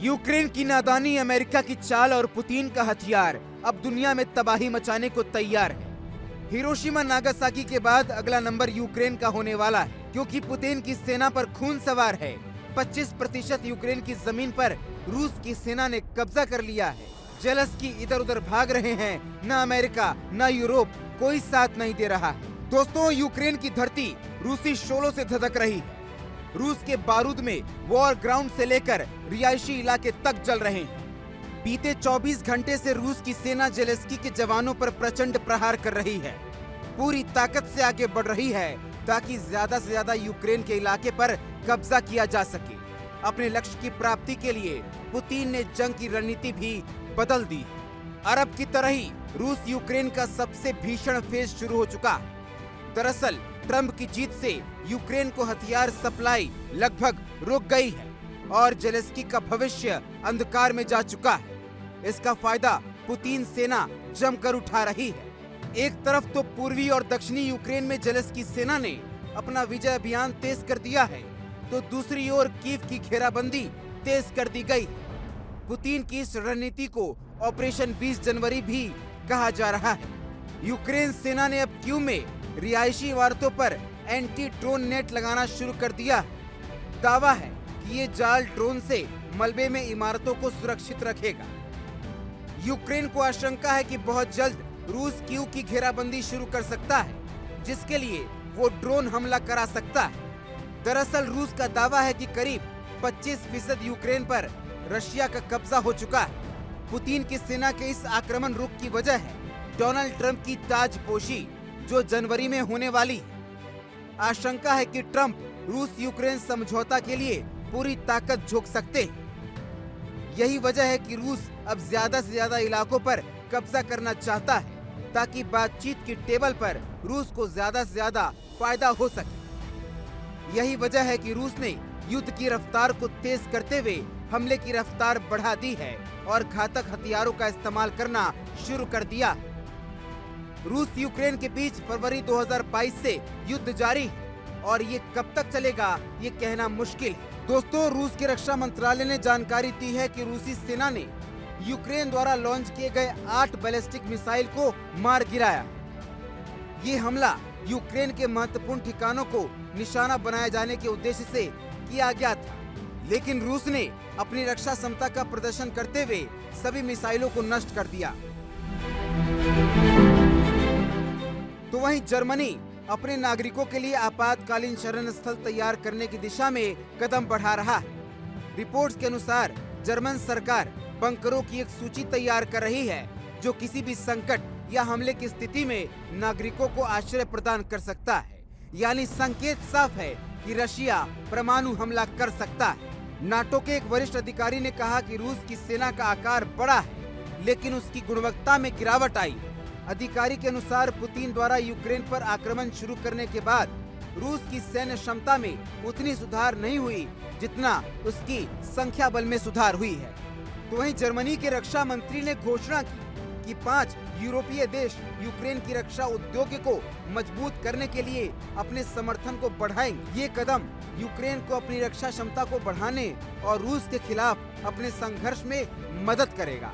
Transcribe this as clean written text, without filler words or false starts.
Ukraine की नादानी, America की चाल और पुतिन का हथियार अब दुनिया में तबाही मचाने को तैयार है। हिरोशिमा नागासाकी के बाद अगला नंबर यूक्रेन का होने वाला है, क्योंकि पुतिन की सेना पर खून सवार है। 25% यूक्रेन की जमीन पर रूस की सेना ने कब्जा कर लिया है। जेलेंस्की इधर उधर भाग रहे हैं, न अमेरिका न यूरोप कोई साथ नहीं दे रहा है। दोस्तों, यूक्रेन की धरती रूसी शोलों से धधक रही है। रूस के बारूद में वॉर ग्राउंड से लेकर रिहायशी इलाके तक जल रहे हैं। बीते 24 घंटे से रूस की सेना जेलेंस्की के जवानों पर प्रचंड प्रहार कर रही है, पूरी ताकत से आगे बढ़ रही है ताकि ज्यादा से ज्यादा यूक्रेन के इलाके पर कब्जा किया जा सके। अपने लक्ष्य की प्राप्ति के लिए पुतिन ने जंग की रणनीति भी बदल दी। अरब की तरह ही रूस यूक्रेन का सबसे भीषण फेज शुरू हो चुका है। दरअसल ट्रंप की जीत से यूक्रेन को हथियार सप्लाई लगभग रुक गई है और जेलेंस्की का भविष्य अंधकार में जा चुका है। इसका फायदा पुतिन सेना जमकर उठा रही है। एक तरफ तो पूर्वी और दक्षिणी यूक्रेन में जेलेंस्की सेना ने अपना विजय अभियान तेज कर दिया है, तो दूसरी ओर कीव की घेराबंदी तेज कर दी गई। पुतिन की इस रणनीति को ऑपरेशन 20 जनवरी भी कहा जा रहा है। यूक्रेन सेना ने अब कीव में रिहायशी इमारतों पर एंटी ड्रोन नेट लगाना शुरू कर दिया है। दावा है कि ये जाल ड्रोन से मलबे में इमारतों को सुरक्षित रखेगा। यूक्रेन को आशंका है कि बहुत जल्द रूस कीव की घेराबंदी शुरू कर सकता है, जिसके लिए वो ड्रोन हमला करा सकता है। दरअसल रूस का दावा है कि करीब 25% यूक्रेन पर रशिया का कब्जा हो चुका है। पुतिन की सेना के इस आक्रमण रुख की वजह है डोनाल्ड ट्रंप की ताजपोशी, जो जनवरी में होने वाली है। आशंका है कि ट्रंप रूस यूक्रेन समझौता के लिए पूरी ताकत झोंक सकते हैं। यही वजह है कि रूस अब ज्यादा से ज्यादा इलाकों पर कब्जा करना चाहता है, ताकि बातचीत की टेबल पर रूस को ज्यादा से ज्यादा फायदा हो सके। यही वजह है कि रूस ने युद्ध की रफ्तार को तेज करते हुए हमले की रफ्तार बढ़ा दी है और घातक हथियारों का इस्तेमाल करना शुरू कर दिया है। रूस यूक्रेन के बीच फरवरी 2022 से युद्ध जारी है और ये कब तक चलेगा ये कहना मुश्किल है। दोस्तों, रूस के रक्षा मंत्रालय ने जानकारी दी है कि रूसी सेना ने यूक्रेन द्वारा लॉन्च किए गए 8 बैलिस्टिक मिसाइल को मार गिराया। ये हमला यूक्रेन के महत्वपूर्ण ठिकानों को निशाना बनाए जाने के उद्देश्य से किया गया था, लेकिन रूस ने अपनी रक्षा क्षमता का प्रदर्शन करते हुए सभी मिसाइलों को नष्ट कर दिया। तो वहीं जर्मनी अपने नागरिकों के लिए आपातकालीन शरण स्थल तैयार करने की दिशा में कदम बढ़ा रहा है। रिपोर्ट्स के अनुसार जर्मन सरकार बंकरों की एक सूची तैयार कर रही है, जो किसी भी संकट या हमले की स्थिति में नागरिकों को आश्रय प्रदान कर सकता है। यानी संकेत साफ है कि रशिया परमाणु हमला कर सकता है। नाटो के एक वरिष्ठ अधिकारी ने कहा कि रूस की सेना का आकार बड़ा है, लेकिन उसकी गुणवत्ता में गिरावट आई। अधिकारी के अनुसार पुतिन द्वारा यूक्रेन पर आक्रमण शुरू करने के बाद रूस की सैन्य क्षमता में उतनी सुधार नहीं हुई जितना उसकी संख्या बल में सुधार हुई है। तो वहीं जर्मनी के रक्षा मंत्री ने घोषणा की कि 5 यूरोपीय देश यूक्रेन की रक्षा उद्योग को मजबूत करने के लिए अपने समर्थन को बढ़ाएंगे। ये कदम यूक्रेन को अपनी रक्षा क्षमता को बढ़ाने और रूस के खिलाफ अपने संघर्ष में मदद करेगा।